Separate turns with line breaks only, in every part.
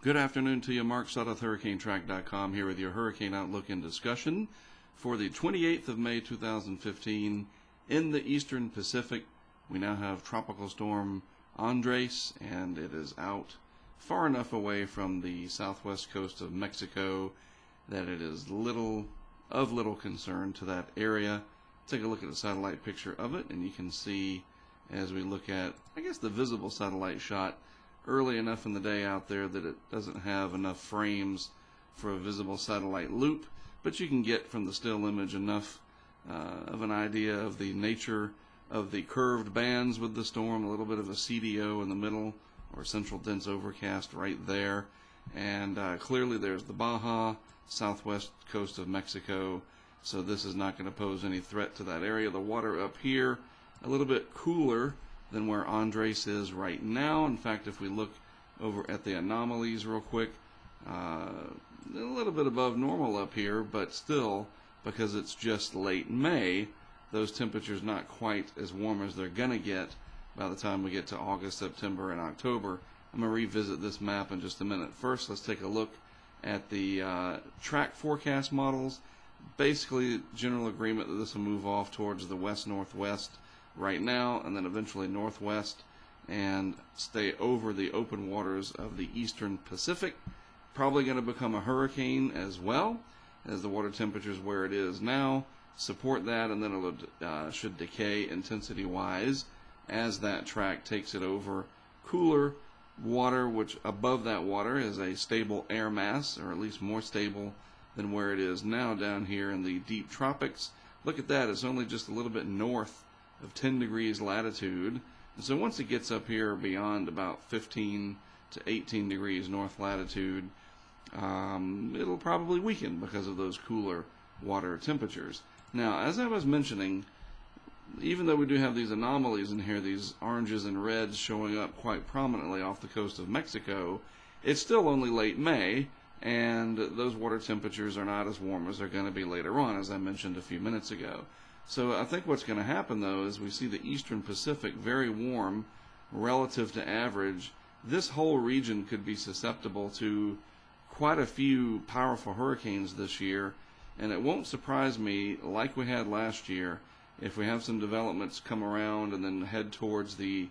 Good afternoon to you. Mark Sutt of HurricaneTrack.com here with your Hurricane Outlook and discussion for the 28th of May 2015 in the Eastern Pacific. We now have Tropical Storm Andres, and it is out far enough away from the southwest coast of Mexico that it is little concern to that area. Take a look at a satellite picture of it, and you can see as we look at, I guess, the visible satellite shot early enough in the day out there that it doesn't have enough frames for a visible satellite loop, but you can get from the still image enough of an idea of the nature of the curved bands with the storm, a little bit of a CDO in the middle, or central dense overcast right there, and clearly there's the Baja, southwest coast of Mexico, so this is not going to pose any threat to that area. The water up here, a little bit cooler than where Andres is right now. In fact, if we look over at the anomalies real quick, a little bit above normal up here, but still, because it's just late May, those temperatures not quite as warm as they're going to get by the time we get to August, September, and October. I'm going to revisit this map in just a minute. First, let's take a look at the track forecast models. Basically, general agreement that this will move off towards the west-northwest right now, and then eventually northwest, and stay over the open waters of the Eastern Pacific. Probably going to become a hurricane as well, as the water temperatures where it is now support that, and then it should decay intensity-wise as that track takes it over cooler water, which above that water is a stable air mass, or at least more stable than where it is now down here in the deep tropics. Look at that, it's only just a little bit north of 10 degrees latitude, and so once it gets up here beyond about 15 to 18 degrees north latitude, it'll probably weaken because of those cooler water temperatures. Now, as I was mentioning, even though we do have these anomalies in here, these oranges and reds showing up quite prominently off the coast of Mexico, it's still only late May, and those water temperatures are not as warm as they're going to be later on, as I mentioned a few minutes ago. So I think what's going to happen, though, is we see the Eastern Pacific very warm relative to average. This whole region could be susceptible to quite a few powerful hurricanes this year, and it won't surprise me, like we had last year, if we have some developments come around and then head towards the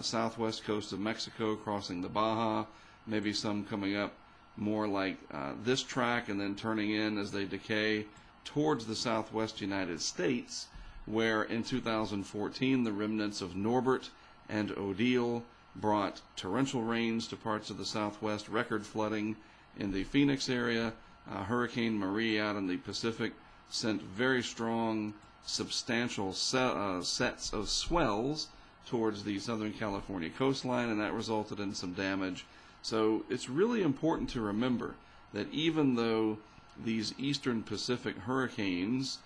southwest coast of Mexico, crossing the Baja, maybe some coming up more like this track and then turning in as they decay towards the southwest United States, where in 2014 the remnants of Norbert and Odile brought torrential rains to parts of the southwest, record flooding in the Phoenix area. Hurricane Marie out in the Pacific sent very strong, substantial sets of swells towards the Southern California coastline, and that resulted in some damage. So it's really important to remember that even though these Eastern Pacific hurricanes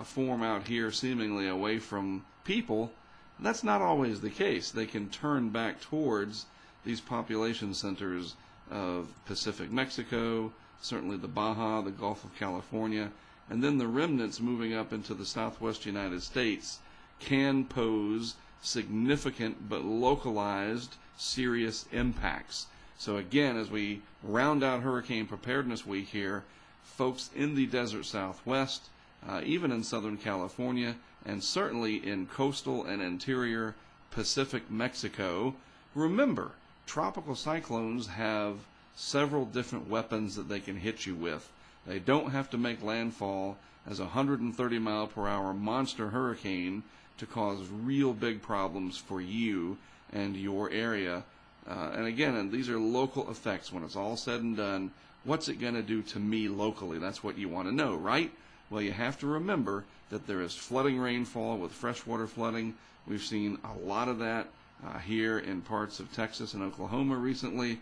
form out here seemingly away from people, that's not always the case. They can turn back towards these population centers of Pacific Mexico, certainly the Baja, the Gulf of California, and then the remnants moving up into the southwest United States can pose significant but localized serious impacts. So again, as we round out Hurricane Preparedness Week here, folks in the desert southwest, even in Southern California, and certainly in coastal and interior Pacific Mexico, remember, tropical cyclones have several different weapons that they can hit you with. They don't have to make landfall as a 130 mile per hour monster hurricane to cause real big problems for you and your area. And again, these are local effects. When it's all said and done, what's it going to do to me locally? That's what you want to know, right? Well, you have to remember that there is flooding rainfall with freshwater flooding. We've seen a lot of that here in parts of Texas and Oklahoma recently,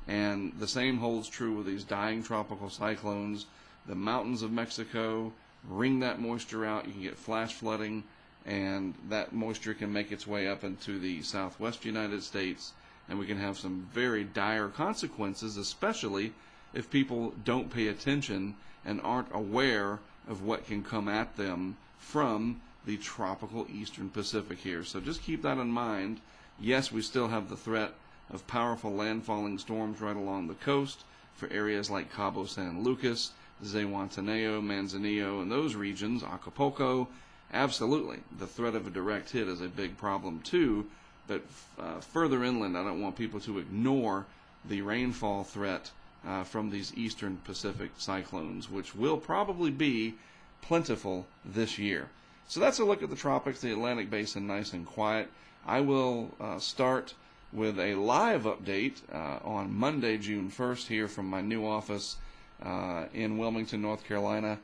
and the same holds true with these dying tropical cyclones. The mountains of Mexico wring that moisture out. You can get flash flooding, and that moisture can make its way up into the southwest United States, and we can have some very dire consequences, especially if people don't pay attention and aren't aware of what can come at them from the tropical Eastern Pacific here. So just keep that in mind. Yes, we still have the threat of powerful landfalling storms right along the coast for areas like Cabo San Lucas, Zihuatanejo, Manzanillo, and those regions, Acapulco. Absolutely, the threat of a direct hit is a big problem too, but further inland, I don't want people to ignore the rainfall threat from these eastern Pacific cyclones, which will probably be plentiful this year. So that's a look at the tropics, the Atlantic Basin, nice and quiet. I will start with a live update on Monday, June 1st, here from my new office in Wilmington, North Carolina.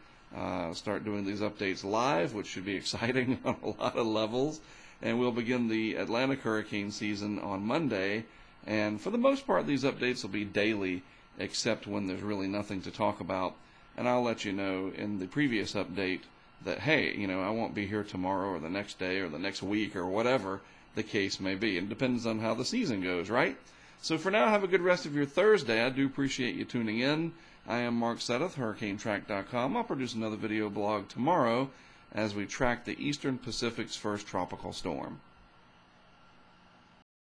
Start doing these updates live, which should be exciting on a lot of levels. And we'll begin the Atlantic hurricane season on Monday. And for the most part, these updates will be daily, except when there's really nothing to talk about. And I'll let you know in the previous update that, hey, I won't be here tomorrow or the next day or the next week or whatever the case may be. It depends on how the season goes, right? So for now, have a good rest of your Thursday. I do appreciate you tuning in. I am Mark Sudduth, HurricaneTrack.com. I'll produce another video blog tomorrow as we track the Eastern Pacific's first tropical storm.